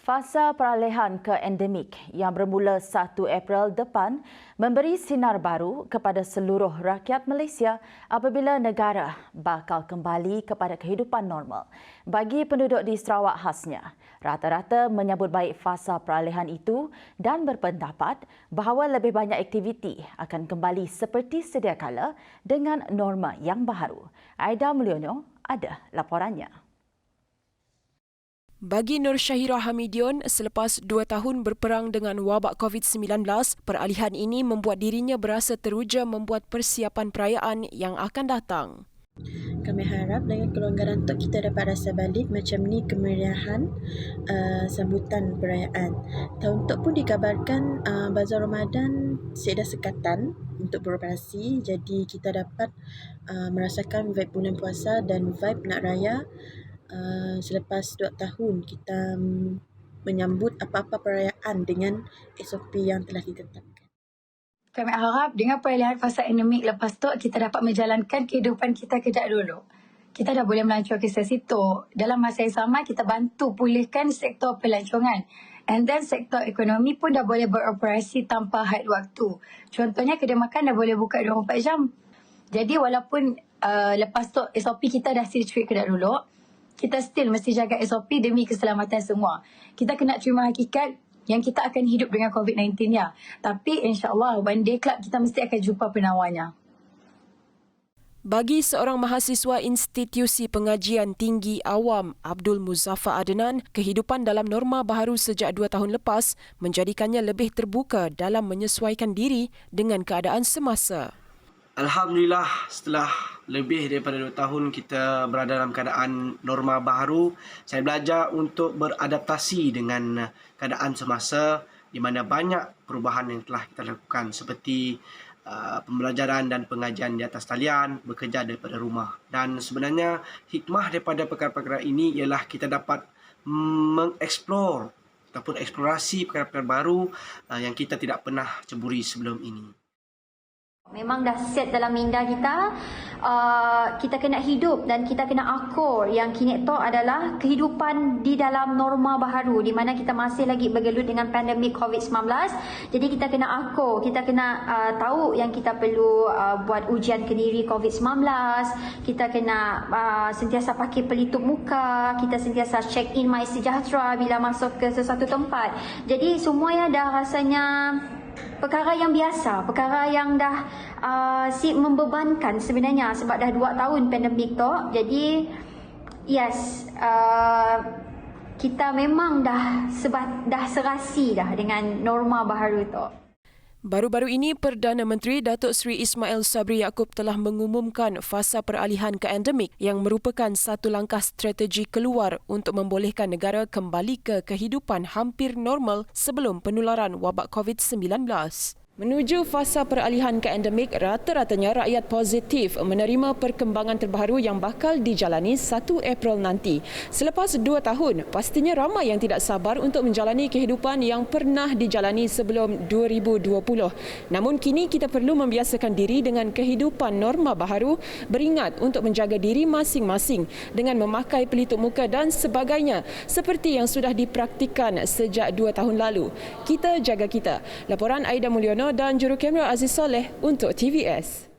Fasa peralihan ke endemik yang bermula 1 April depan memberi sinar baru kepada seluruh rakyat Malaysia apabila negara bakal kembali kepada kehidupan normal. Bagi penduduk di Sarawak khasnya, rata-rata menyambut baik fasa peralihan itu dan berpendapat bahawa lebih banyak aktiviti akan kembali seperti sedia kala dengan norma yang baharu. Aida Mulyono ada laporannya. Bagi Nur Syahira Hamidion, selepas 2 tahun berperang dengan wabak COVID-19, peralihan ini membuat dirinya berasa teruja membuat persiapan perayaan yang akan datang. Kami harap dengan kelonggaran tu kita dapat rasa balik macam ni kemeriahan sambutan perayaan. Tahun tu pun dikabarkan Bazar Ramadan sedia sekatan untuk beroperasi, jadi kita dapat merasakan vibe bulan puasa dan vibe nak raya. Selepas 2 tahun kita menyambut apa-apa perayaan dengan SOP yang telah ditetapkan. Kami harap dengan peralihan fasa endemik lepas tu kita dapat menjalankan kehidupan kita kejap dulu. Kita dah boleh melancong ke situ. Dalam masa yang sama kita bantu pulihkan sektor pelancongan. And then sektor ekonomi pun dah boleh beroperasi tanpa had waktu. Contohnya kedai makan dah boleh buka 24 jam. Jadi walaupun lepas tu SOP kita dah strict kejap dulu, kita still mesti jaga SOP demi keselamatan semua. Kita kena terima hakikat yang kita akan hidup dengan COVID-19 ya. Tapi insyaAllah one day kelak kita mesti akan jumpa penawarnya. Bagi seorang mahasiswa Institusi Pengajian Tinggi Awam Abdul Muzaffar Adnan, kehidupan dalam norma baharu sejak 2 tahun lepas menjadikannya lebih terbuka dalam menyesuaikan diri dengan keadaan semasa. Alhamdulillah, setelah lebih daripada 2 tahun kita berada dalam keadaan norma baharu, saya belajar untuk beradaptasi dengan keadaan semasa di mana banyak perubahan yang telah kita lakukan seperti pembelajaran dan pengajian di atas talian, bekerja daripada rumah. Dan sebenarnya hikmah daripada perkara-perkara ini ialah kita dapat mengeksplor ataupun eksplorasi perkara-perkara baru yang kita tidak pernah ceburi sebelum ini. Memang dah set dalam minda kita, kita kena hidup dan kita kena akur yang kini tu adalah kehidupan di dalam norma baharu di mana kita masih lagi bergelut dengan pandemik COVID-19. Jadi kita kena akur, kita kena tahu yang kita perlu buat ujian kendiri COVID-19, kita kena sentiasa pakai pelitup muka, kita sentiasa check in MySejahtera bila masuk ke sesuatu tempat. Jadi semuanya dah rasanya perkara yang biasa, perkara yang dah membebankan sebenarnya sebab dah 2 tahun pandemik tu. Jadi yes, kita memang dah serasi dah dengan norma baharu tu. Baru-baru ini, Perdana Menteri Datuk Seri Ismail Sabri Yaakob telah mengumumkan fasa peralihan ke endemik yang merupakan satu langkah strategi keluar untuk membolehkan negara kembali ke kehidupan hampir normal sebelum penularan wabak COVID-19. Menuju fasa peralihan ke endemik, rata-ratanya rakyat positif menerima perkembangan terbaru yang bakal dijalani 1 April nanti. Selepas 2 tahun, pastinya ramai yang tidak sabar untuk menjalani kehidupan yang pernah dijalani sebelum 2020. Namun kini kita perlu membiasakan diri dengan kehidupan norma baharu, beringat untuk menjaga diri masing-masing dengan memakai pelitup muka dan sebagainya seperti yang sudah dipraktikan sejak 2 tahun lalu. Kita jaga kita. Laporan Aida Mulyono dan Jurukamera Aziz Soleh untuk TVS.